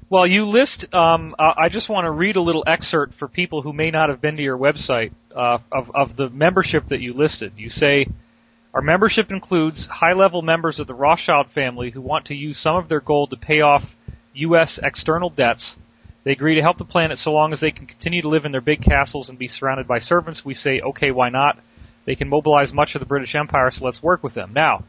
Well, you list, I just want to read a little excerpt for people who may not have been to your website of the membership that you listed. You say, our membership includes high-level members of the Rothschild family who want to use some of their gold to pay off U.S. external debts. They agree to help the planet so long as they can continue to live in their big castles and be surrounded by servants. We say, okay, why not? They can mobilize much of the British Empire, so let's work with them. Now,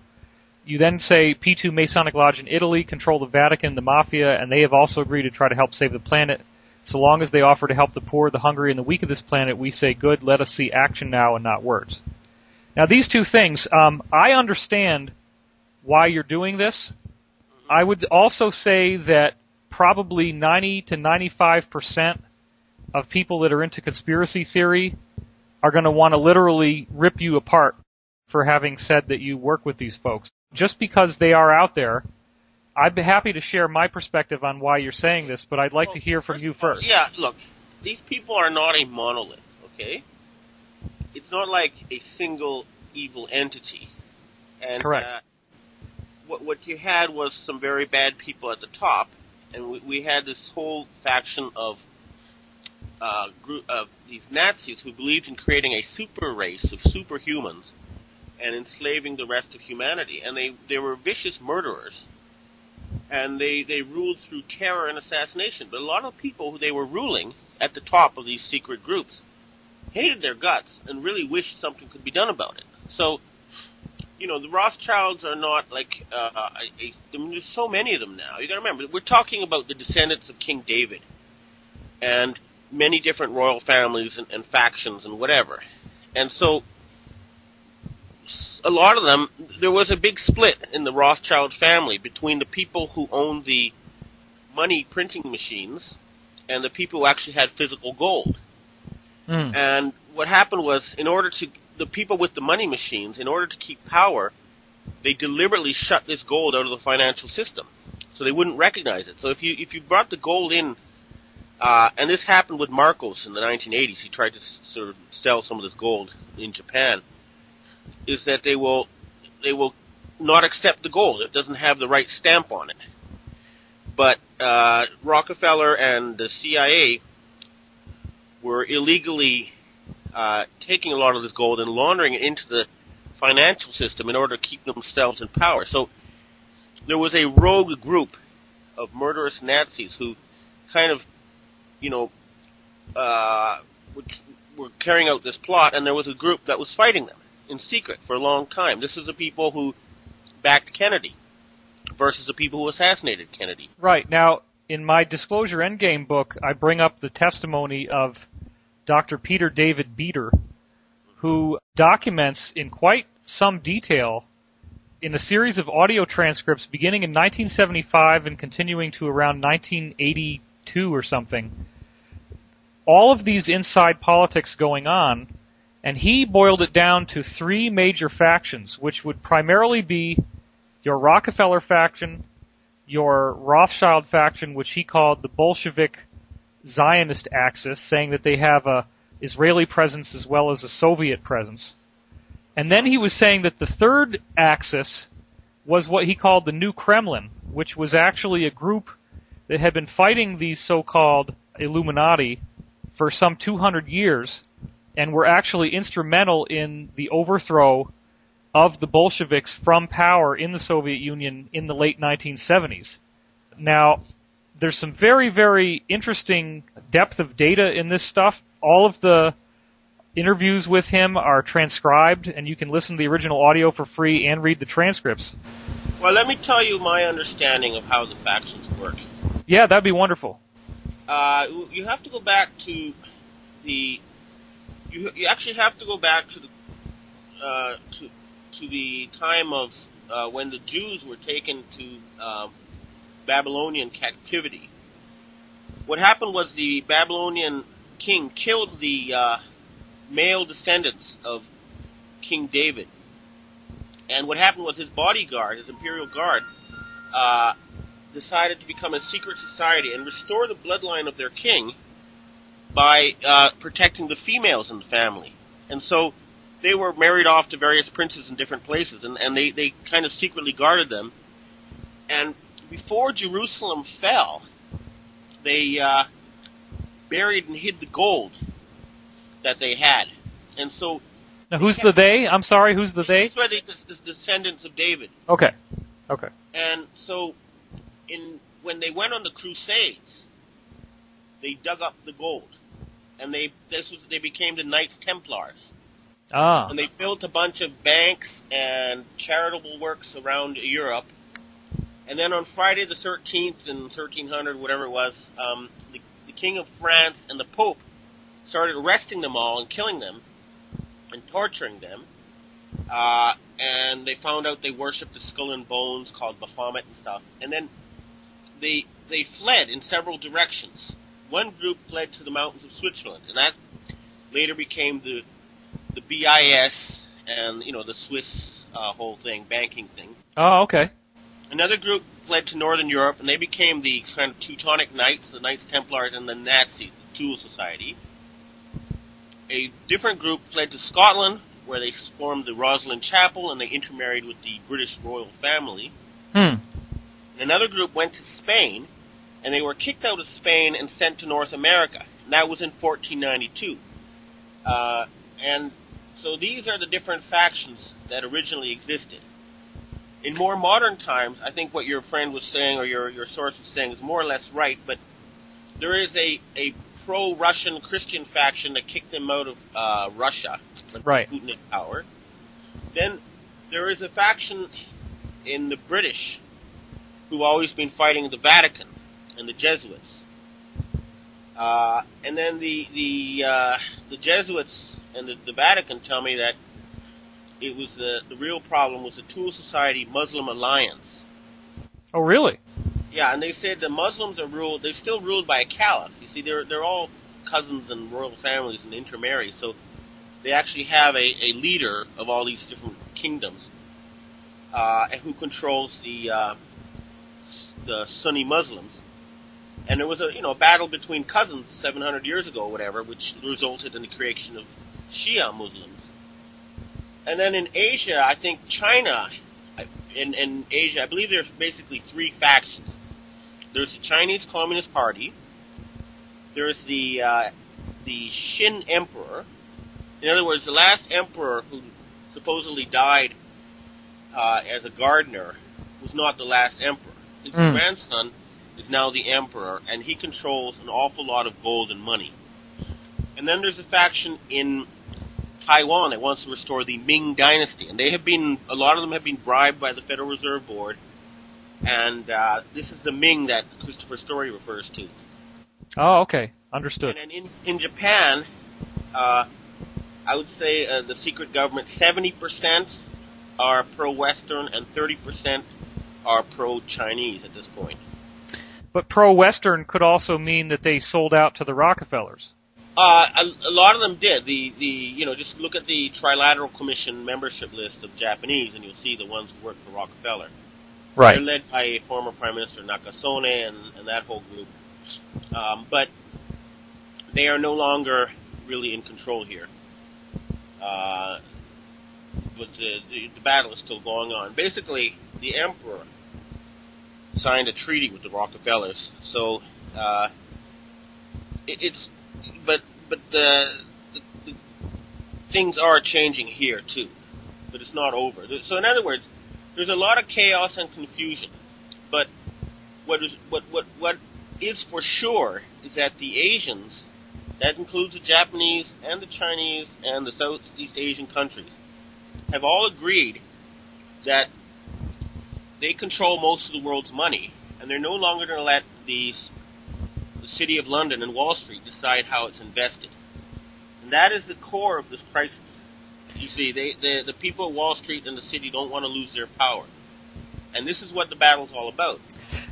you then say P2 Masonic Lodge in Italy control the Vatican, the Mafia, and they have also agreed to try to help save the planet. So long as they offer to help the poor, the hungry, and the weak of this planet, we say, good, let us see action now and not words. Now, these two things, I understand why you're doing this. I would also say that probably 90 to 95% of people that are into conspiracy theory are going to want to literally rip you apart for having said that you work with these folks. Just because they are out there, I'd be happy to share my perspective on why you're saying this, but I'd like to hear from you first. Yeah, look, these people are not a monolith, okay? It's not like a single evil entity. And, correct. What you had was some very bad people at the top, and we had this whole faction of these Nazis who believed in creating a super race of superhumans and enslaving the rest of humanity. And they were vicious murderers. And they ruled through terror and assassination. But a lot of people who they were ruling at the top of these secret groups hated their guts and really wished something could be done about it. So, the Rothschilds are not like, there's so many of them now. You gotta remember, we're talking about the descendants of King David and many different royal families and factions and whatever. And so, a lot of them, there was a big split in the Rothschild family between the people who owned the money printing machines and the people who actually had physical gold. And what happened was, the people with the money machines, in order to keep power, they deliberately shut this gold out of the financial system, so they wouldn't recognize it. So if you brought the gold in, and this happened with Marcos in the 1980s, he tried to sort of sell some of this gold in Japan, is that they will not accept the gold. It doesn't have the right stamp on it. But Rockefeller and the CIA were illegally taking a lot of this gold and laundering it into the financial system in order to keep themselves in power. So there was a rogue group of murderous Nazis who kind of, were carrying out this plot, and there was a group that was fighting them in secret for a long time. This is the people who backed Kennedy versus the people who assassinated Kennedy. Right. Now, in my Disclosure Endgame book, I bring up the testimony of Dr. Peter David Beater, who documents in quite some detail in a series of audio transcripts beginning in 1975 and continuing to around 1982 or something, all of these inside politics going on, and he boiled it down to three major factions, which would primarily be your Rockefeller faction, your Rothschild faction, which he called the Bolshevik Zionist axis, saying that they have a Israeli presence as well as a Soviet presence. And then he was saying that the third axis was what he called the New Kremlin, which was actually a group that had been fighting these so-called Illuminati for some 200 years and were actually instrumental in the overthrow of the Bolsheviks from power in the Soviet Union in the late 1970s. Now, there's some very, very interesting depth of data in this stuff. All of the interviews with him are transcribed, and you can listen to the original audio for free and read the transcripts. Well, let me tell you my understanding of how the factions work. Yeah, that'd be wonderful. You have to go back to the... You actually have to go back to the time of when the Jews were taken to Babylonian captivity. What happened was the Babylonian king killed the male descendants of King David. And what happened was his bodyguard, his imperial guard, decided to become a secret society and restore the bloodline of their king by protecting the females in the family. And so they were married off to various princes in different places, and they kind of secretly guarded them. And before Jerusalem fell, they buried and hid the gold that they had. And so... Now, who's the they? I'm sorry, who's the they? That's why the descendants of David. Okay. And so, when they went on the Crusades, they dug up the gold, and they became the Knights Templars. Ah. And they built a bunch of banks and charitable works around Europe. And then on Friday the 13th in 1300, whatever it was, the King of France and the Pope started arresting them all and killing them and torturing them. And they found out they worshipped the skull and bones called Baphomet and stuff. And then they fled in several directions. One group fled to the mountains of Switzerland, and that later became the BIS and, the Swiss whole thing, banking thing. Oh, okay. Another group fled to Northern Europe, and they became the kind of Teutonic Knights, the Knights Templars, and the Nazis, the Tool Society. A different group fled to Scotland, where they formed the Rosslyn Chapel, and they intermarried with the British royal family. Another group went to Spain, and they were kicked out of Spain and sent to North America. And that was in 1492. And so these are the different factions that originally existed. In more modern times, I think what your friend was saying, or your source was saying, is more or less right, but there is a pro-Russian Christian faction that kicked them out of Russia, right, Putin in power. Then there is a faction in the British who've always been fighting the Vatican and the Jesuits. And then the Jesuits and the Vatican tell me that it was the real problem was the Tool Society Muslim Alliance. Oh, really? Yeah, and they said the Muslims they're still ruled by a caliph. You see, they're all cousins and royal families and intermarry, so they actually have a leader of all these different kingdoms, who controls the Sunni Muslims. And there was a battle between cousins 700 years ago or whatever, which resulted in the creation of Shia Muslims. And then in Asia, I think China, in Asia, I believe there's basically three factions. There's the Chinese Communist Party. There's the Xin Emperor. In other words, the last emperor who supposedly died as a gardener was not the last emperor. His grandson is now the emperor, and he controls an awful lot of gold and money. And then there's a faction in Taiwan that wants to restore the Ming Dynasty, and a lot of them have been bribed by the Federal Reserve Board, and this is the Ming that Christopher Story refers to. Oh, okay. Understood. And then in Japan, I would say the secret government, 70% are pro-Western and 30% are pro-Chinese at this point. But pro-Western could also mean that they sold out to the Rockefellers. A lot of them did. Just look at the Trilateral Commission membership list of Japanese, and you'll see the ones who work for Rockefeller. Right. They're led by a former Prime Minister Nakasone and that whole group. But they are no longer really in control here. But the battle is still going on. Basically, the emperor signed a treaty with the Rockefellers. So the things are changing here too, but it's not over. So in other words, there's a lot of chaos and confusion. But what is for sure is that the Asians, that includes the Japanese and the Chinese and the Southeast Asian countries, have all agreed that they control most of the world's money, and they're no longer going to let the City of London and Wall Street decide how it's invested. And that is the core of this crisis. You see, the people at Wall Street and the city don't want to lose their power. And this is what the battle's all about.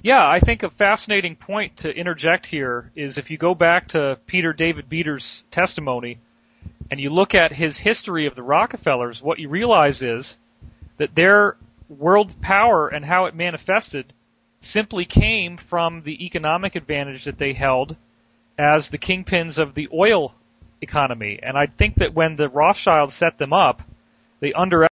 Yeah, I think a fascinating point to interject here is if you go back to Peter David Beater's testimony and you look at his history of the Rockefellers, what you realize is that their world power and how it manifested simply came from the economic advantage that they held as the kingpins of the oil economy. And I think that when the Rothschilds set them up, they underestimated